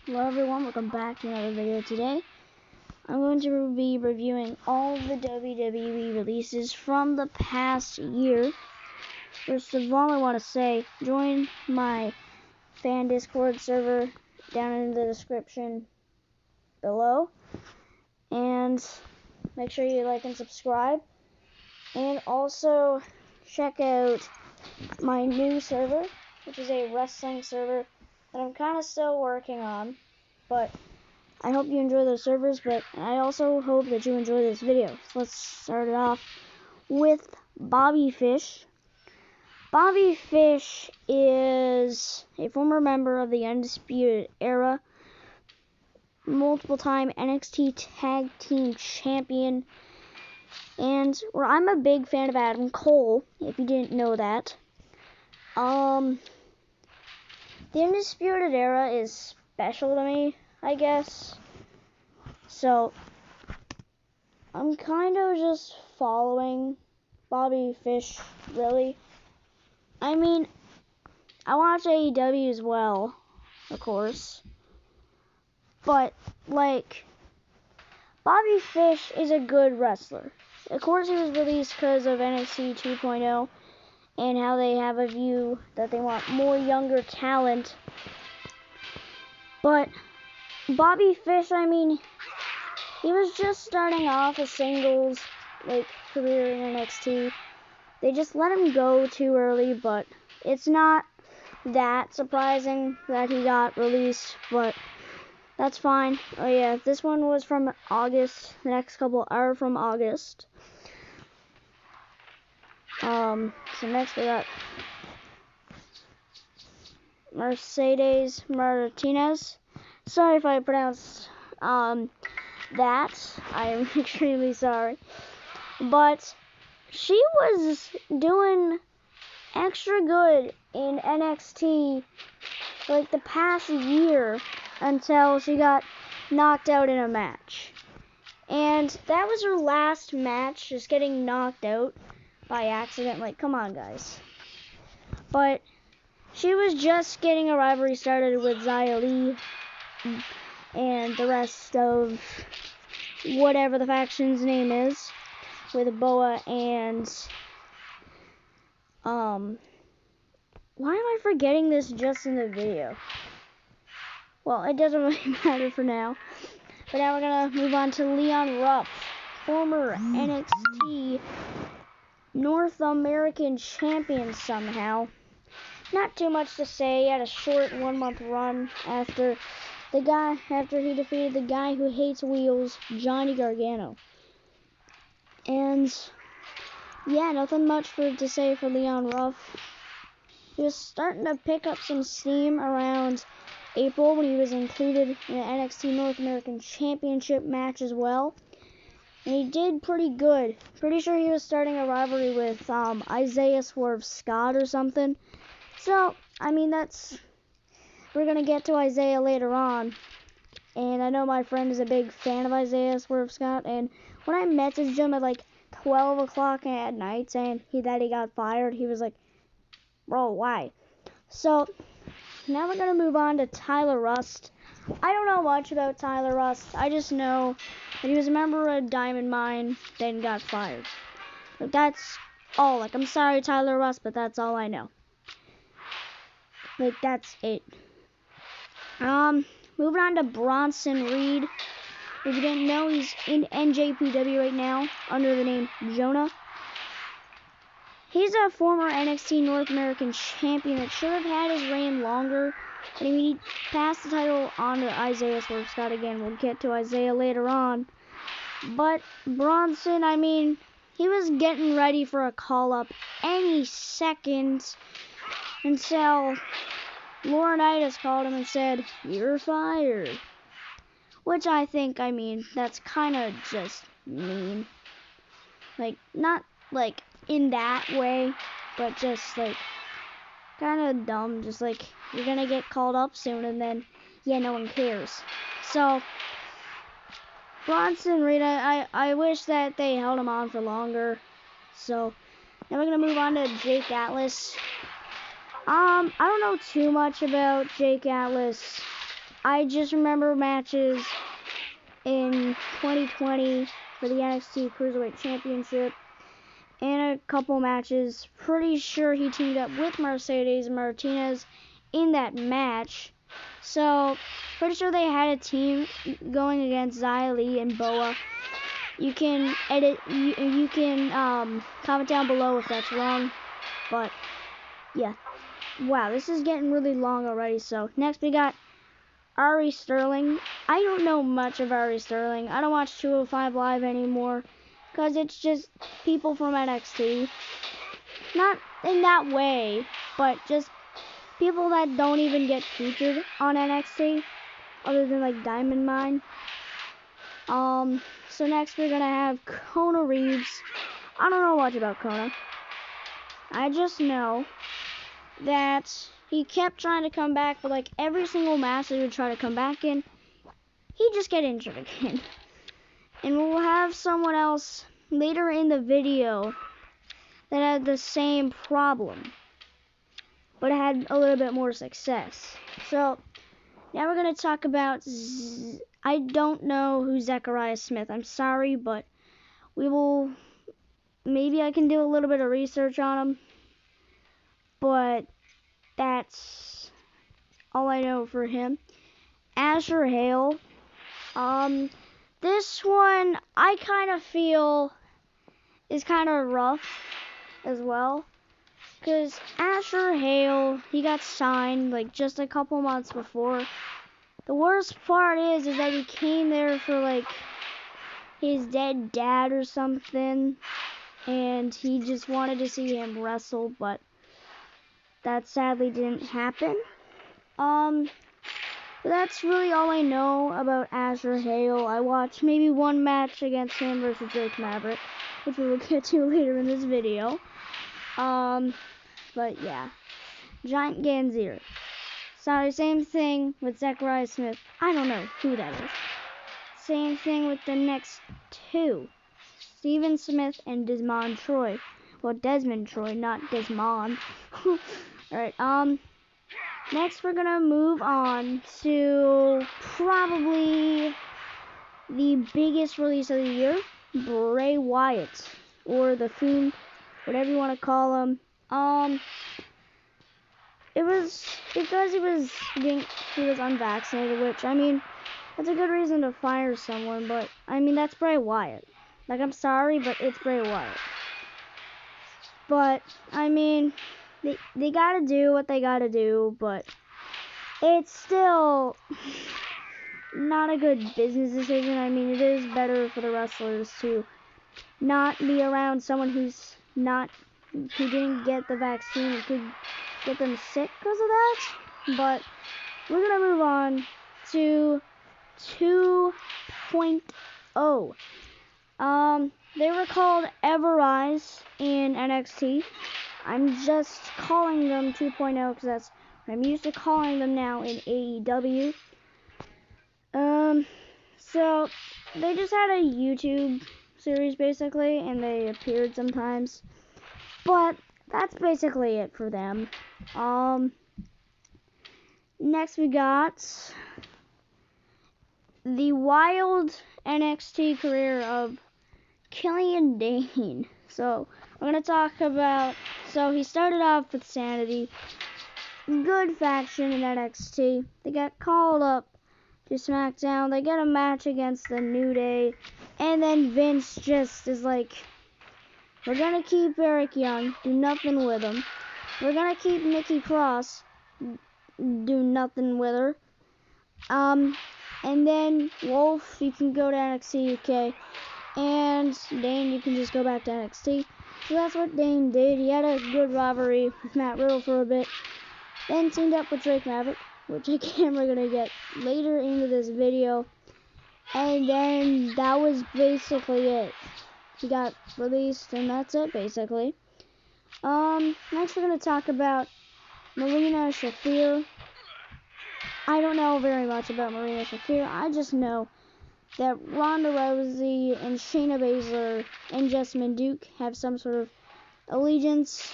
Hello everyone, welcome back to another video today. I'm going to be reviewing all the WWE releases from the past year. First of all, I want to say, join my fan Discord server down in the description below. And make sure you like and subscribe. And also check out my new server, which is a wrestling server that I'm kind of still working on. But I hope you enjoy those servers, but I also hope that you enjoy this video. So let's start it off with Bobby Fish. Bobby Fish is a former member of the Undisputed Era, multiple-time NXT Tag Team Champion, and I'm a big fan of Adam Cole, if you didn't know that. The Undisputed Era is special to me, I guess. So, I'm kind of just following Bobby Fish, really. I mean, I watch AEW as well, of course. But, like, Bobby Fish is a good wrestler. Of course, he was released because of NXT 2.0 and how they have a view that they want more younger talent. But Bobby Fish, I mean, he was just starting off a singles career in NXT. They just let him go too early, but it's not that surprising that he got released, but that's fine. Oh yeah, this one was from August. The next couple are from August. So next we got Mercedes Martinez. Sorry if I pronounced that. I am extremely sorry. But she was doing extra good in NXT like the past year until she got knocked out in a match. And that was her last match, just getting knocked out by accident. Like, come on, guys. But she was just getting a rivalry started with Xia Li and the rest of whatever the faction's name is, with Boa and why am I forgetting this just in the video? Well, it doesn't really matter for now. But now we're gonna move on to Leon Ruff, former NXT North American champion somehow. Not too much to say. He had a short 1-month run after he defeated the guy who hates wheels, Johnny Gargano. And yeah, nothing much to say for Leon Ruff. He was starting to pick up some steam around April when he was included in the NXT North American Championship match as well. And he did pretty good. Pretty sure he was starting a rivalry with Isaiah Swerve Scott or something. So, I mean, we're going to get to Isaiah later on. And I know my friend is a big fan of Isaiah Swerve Scott. And when I messaged him at like 12 o'clock at night saying that he got fired, he was like, bro, why? So, now we're going to move on to Tyler Rust. I don't know much about Tyler Rust. I just know that he was a member of Diamond Mine, then got fired. But that's all. Like, I'm sorry, Tyler Rust, but that's all I know. Like, that's it. Moving on to Bronson Reed. If you didn't know, he's in NJPW right now under the name Jonah. He's a former NXT North American champion that should have had his reign longer. But I mean, he passed the title on to Isaiah Swerve Scott again. We'll get to Isaiah later on. But Bronson, I mean, he was getting ready for a call-up any second until Laurinaitis called him and said, "You're fired." Which I think, I mean, that's kind of just mean. Like, not like in that way, but just like kind of dumb. Just like, you're gonna get called up soon, and then yeah, no one cares. So Bronson Reed, I wish that they held him on for longer. So now we're gonna move on to Jake Atlas. I don't know too much about Jake Atlas. I just remember matches in 2020 for the NXT Cruiserweight Championship and a couple matches. Pretty sure he teamed up with Mercedes Martinez in that match. So, pretty sure they had a team going against Xia Li and Boa. You can you can comment down below if that's wrong. But, yeah. Wow, this is getting really long already. So, next we got Ari Sterling. I don't know much of Ari Sterling. I don't watch 205 Live anymore because it's just people from NXT. Not in that way, but just people that don't even get featured on NXT other than like Diamond Mine. So next we're gonna have Kona Reeves. I don't know much about Kona. I just know that he kept trying to come back, but like every single match that he would try to come back in, he'd just get injured again. And we'll have someone else later in the video that had the same problem, but had a little bit more success. So now we're going to talk about, I don't know who Zechariah Smith. I'm sorry, but maybe I can do a little bit of research on him. But that's all I know for him. Asher Hale. This one I kind of feel is kind of rough as well. Because Asher Hale, he got signed like just a couple months before. The worst part is that he came there for like his dead dad or something. And he just wanted to see him wrestle, but that sadly didn't happen. But that's really all I know about Asher Hale. I watched maybe one match against him versus Drake Maverick, which we will get to later in this video. But yeah. Giant Ganzier. Sorry, same thing with Zechariah Smith. I don't know who that is. Same thing with the next two. Steven Smith and Desmond Troy. Well, Desmond Troy, not Desmond. Alright, next we're gonna move on to probably the biggest release of the year, Bray Wyatt, or the Fiend, whatever you want to call him. It was because he was unvaccinated, which, I mean, that's a good reason to fire someone, but, I mean, that's Bray Wyatt. Like, I'm sorry, but it's Bray Wyatt. But, I mean, they gotta do what they gotta do, but it's still not a good business decision. I mean, it is better for the wrestlers to not be around someone who didn't get the vaccine and could get them sick because of that. But we're gonna move on to 2.0. They were called Everrise in NXT. I'm just calling them 2.0 because that's what I'm used to calling them now in AEW. So they just had a YouTube series basically, and they appeared sometimes. But that's basically it for them. Next we got the wild NXT career of Killian Dane. So we're going to talk about, so he started off with Sanity, good faction in NXT. They got called up to SmackDown. They get a match against the New Day, and then Vince just is like, we're going to keep Eric Young, do nothing with him. We're going to keep Nikki Cross, do nothing with her. And then Wolf, you can go to NXT UK. And Dane, you can just go back to NXT. So that's what Dane did. He had a good rivalry with Matt Riddle for a bit. Then teamed up with Drake Maverick, which again we're going to get later into this video. And then that was basically it. He got released, and that's it basically. Next we're going to talk about Marina Shafir. I don't know very much about Marina Shafir. I just know that Ronda Rousey and Shayna Baszler and Jessamine Duke have some sort of allegiance.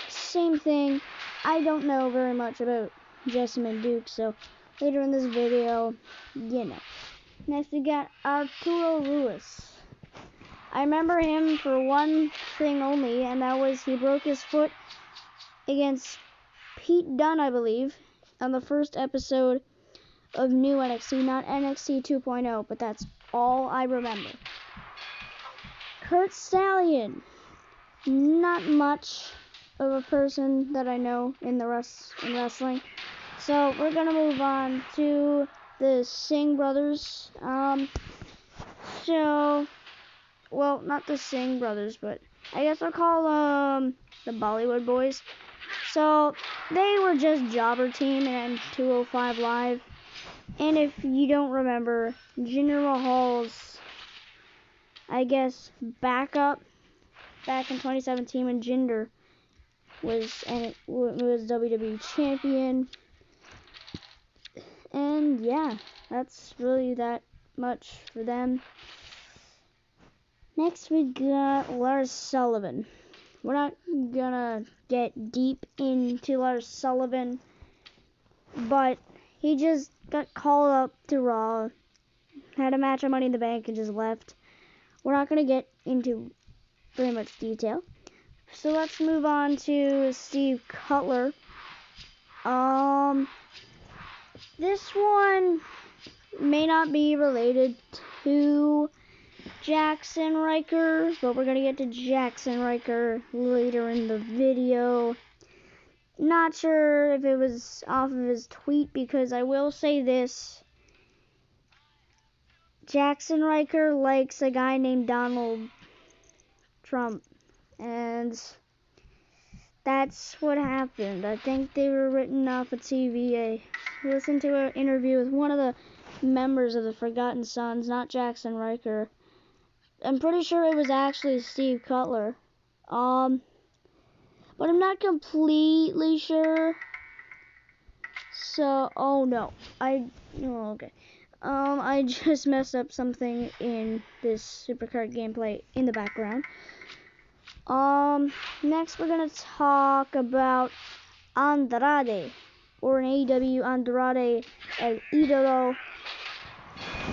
Same thing. I don't know very much about Jessamine Duke, so later in this video, Next we got Arturo Ruiz. I remember him for one thing only, and that was he broke his foot against Pete Dunne, I believe, on the first episode of New NXT, not NXT 2.0, but that's all I remember. Curt Stallion, not much of a person that I know in wrestling. So we're gonna move on to the Singh brothers. Well, not the Singh brothers, but I guess I'll call the Bollywood boys. So they were just jobber team in 205 Live. And if you don't remember, Jinder Mahal's, I guess, backup back in 2017 when Jinder was WWE champion. And yeah, that's really that much for them. Next we got Lars Sullivan. We're not gonna get deep into Lars Sullivan, but he just got called up to Raw, had a match on Money in the Bank, and just left. We're not gonna get into very much detail. So let's move on to Steve Cutler. This one may not be related to Jackson Ryker, but we're going to get to Jackson Ryker later in the video. Not sure if it was off of his tweet, because I will say this. Jackson Ryker likes a guy named Donald Trump, and that's what happened. I think they were written off of TV. I listened to an interview with one of the members of the Forgotten Sons, not Jackson Ryker. I'm pretty sure it was actually Steve Cutler. But I'm not completely sure. So, okay. I just messed up something in this Supercard gameplay in the background. Next we're gonna talk about Andrade, or in AEW, Andrade El Idolo.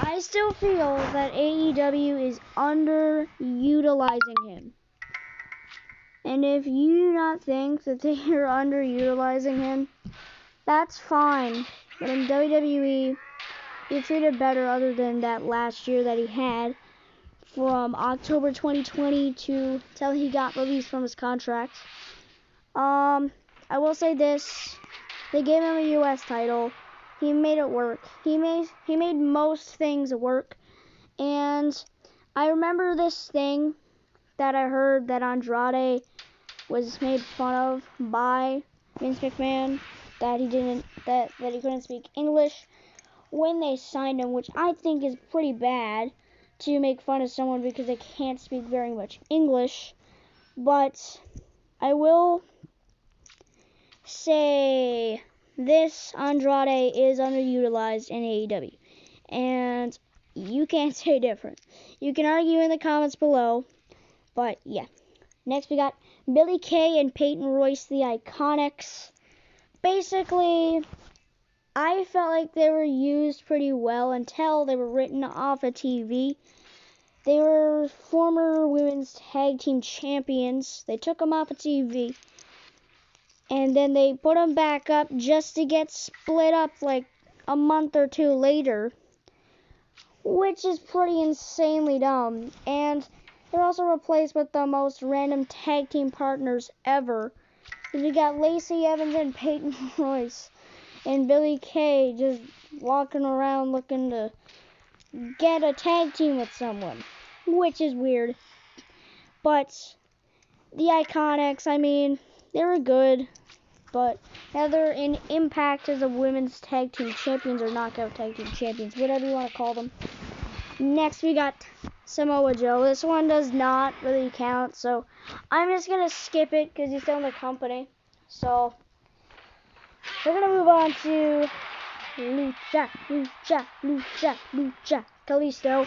I still feel that AEW is underutilizing him. And if you do not think that they are underutilizing him, that's fine. But in WWE, you're treated better, other than that last year that he had from October 2020 to till he got released from his contract. I will say this. They gave him a US title. He made it work. He made most things work. And I remember this thing that I heard that Andrade was made fun of by Vince McMahon, that he couldn't speak English when they signed him, which I think is pretty bad to make fun of someone because they can't speak very much English. But I will say this: Andrade is underutilized in AEW, and you can't say different. You can argue in the comments below, but yeah. Next we got Billie Kay and Peyton Royce, the Iconics. Basically, I felt like they were used pretty well until they were written off of TV. They were former women's tag team champions. They took them off of TV, and then they put them back up just to get split up like a month or two later, which is pretty insanely dumb. And they're also replaced with the most random tag team partners ever. We got Lacey Evans and Peyton Royce, and Billie Kay just walking around looking to get a tag team with someone, which is weird. But the Iconics, I mean, they were good, but now they're in Impact as a women's tag team champions, or knockout tag team champions, whatever you want to call them. Next we got Samoa Joe. This one does not really count, so I'm just going to skip it because he's still in the company. So we're going to move on to Lucha Kalisto.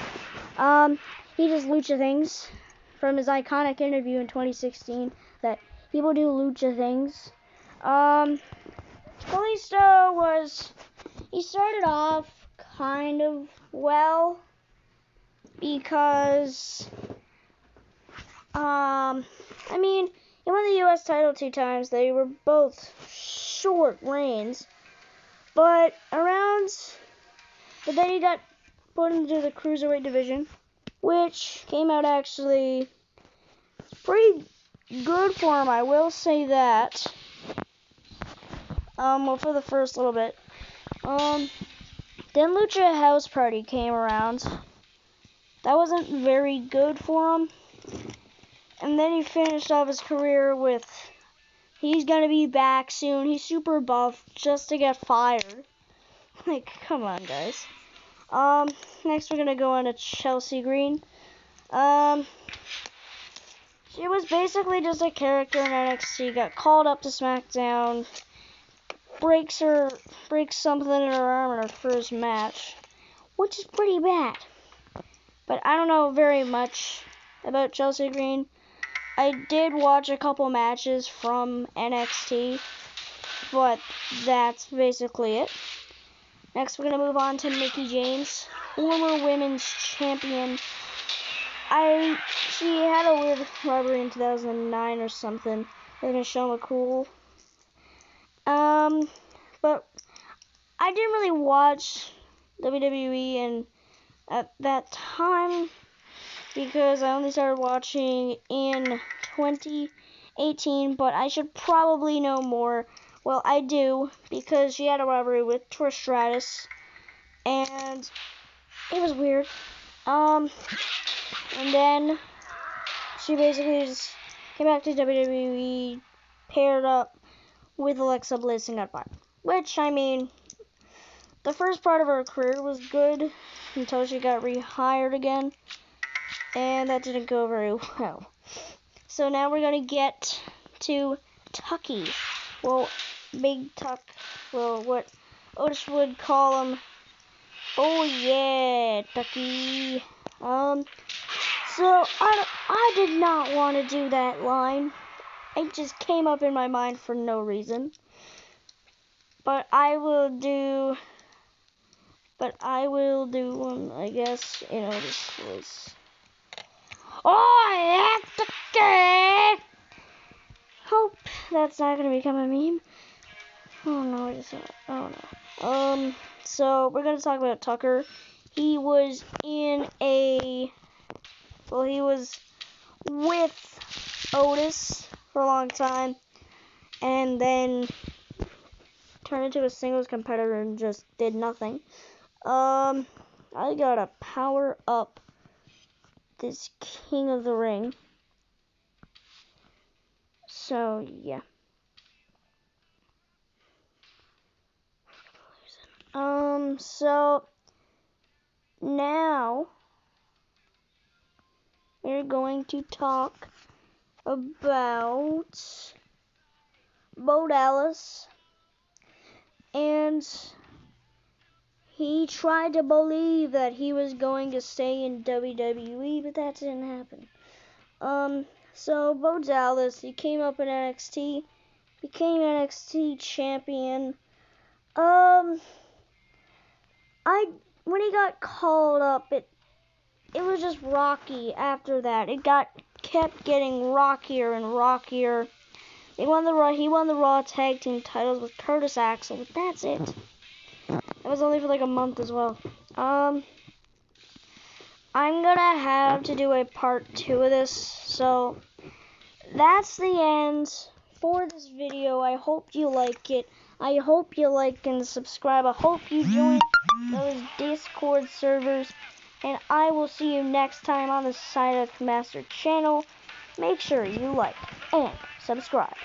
He does lucha things from his iconic interview in 2016 that people do lucha things. Kalisto was, he started off kind of well because, I mean, he won the U.S. title 2 times. They were both short reigns, but then he got put into the cruiserweight division, which came out actually pretty good for him, I will say that. Well, for the first little bit. Then Lucha House Party came around. That wasn't very good for him. And then he finished off his career with, he's gonna be back soon. He's super buff just to get fired. Like, come on, guys. Next we're gonna go on to Chelsea Green. She was basically just a character in NXT. Got called up to SmackDown. Breaks something in her arm in her first match, which is pretty bad. But I don't know very much about Chelsea Green. I did watch a couple matches from NXT, but that's basically it. Next, we're going to move on to Mickie James, former women's champion. She had a weird rivalry in 2009 or something with Michelle McCool. But I didn't really watch WWE and at that time because I only started watching in 2018, but I should probably know more. Well, I do, because she had a rivalry with Trish Stratus, and it was weird. And then she basically just came back to WWE, paired up with Alexa Bliss and got fired. Which, I mean, the first part of her career was good until she got rehired again, and that didn't go very well. So now we're going to get to Tucky. Well, Big Tuck. Well, what Otis would call him. Oh yeah, Tucky. So I did not want to do that line. It just came up in my mind for no reason. But I will do one, I guess, in Otis' voice. Oh yeah, Tucky. Hope that's not gonna become a meme. Oh no, so we're gonna talk about Tucker. He was with Otis for a long time, and then turned into a singles competitor and just did nothing. I gotta power up this King of the Ring. So yeah. So now we're going to talk about Bo Dallas, and he tried to believe that he was going to stay in WWE, but that didn't happen. So Bo Dallas, he came up in NXT, became NXT champion. When he got called up, it was just rocky after that. It kept getting rockier and rockier. He won the Raw Tag Team titles with Curtis Axel, but that's it. That was only for like a month as well. I'm gonna have to do a part 2 of this, so that's the end for this video. I hope you like it. I hope you like and subscribe. I hope you join those Discord servers. And I will see you next time on the Psyduck Master channel. Make sure you like and subscribe.